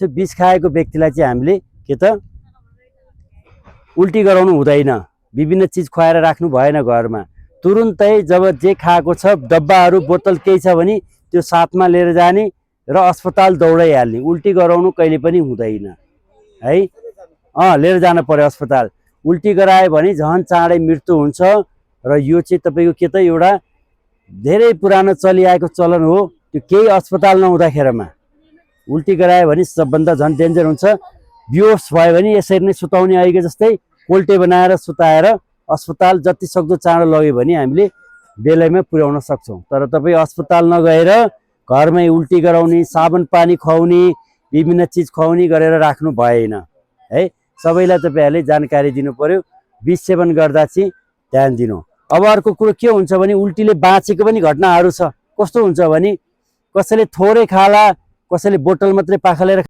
त्यो विष खाएको व्यक्तिलाई चाहिँ हामीले के त उल्टी गराउनु हुँदैन। विभिन्न चिज खुवाएर राख्नु भएन घरमा। तुरुन्तै जब जे खाएको छ डब्बाहरू बोतल केही छ भने त्यो साथमा लिएर जाने र अस्पताल दौडाइहाल्ने। उल्टी गराउनु कहिले पनि हुँदैन है। लिएर जान पर्यो अस्पताल। उल्टी गरायो भने झन् चाँडै मृत्यु हुन्छ र यो चाहिँ तपाईँको के त एउटा धेरै पुरानो चलिआएको चलन हो। त्यो केही अस्पताल नहुँदाखेरिमा उल्टी गरायो भने सबभन्दा झन् डेन्जर हुन्छ। बेहोस भयो भने यसरी नै सुताउने अहिलेको जस्तै कोल्टे बनाएर सुताएर अस्पताल जति सक्दो चाँडो लग्यो भने हामीले बेलैमा पुर्याउन सक्छौँ। तर तपाईँ अस्पताल नगएर घरमै उल्टी गराउने, साबुन पानी खुवाउने, विभिन्न चिज खुवाउने गरेर राख्नु भएन है। सबैलाई तपाईँहरूले जानकारी दिनु पर्यो। विष सेवन गर्दा चाहिँ ध्यान दिनु। अब अर्को कुरो के हुन्छ भने उल्टीले बाँचेको पनि घटनाहरू छ। कस्तो हुन्छ भने कसैले थोरै खाला, कसैले बोतल मात्रै पाखलेर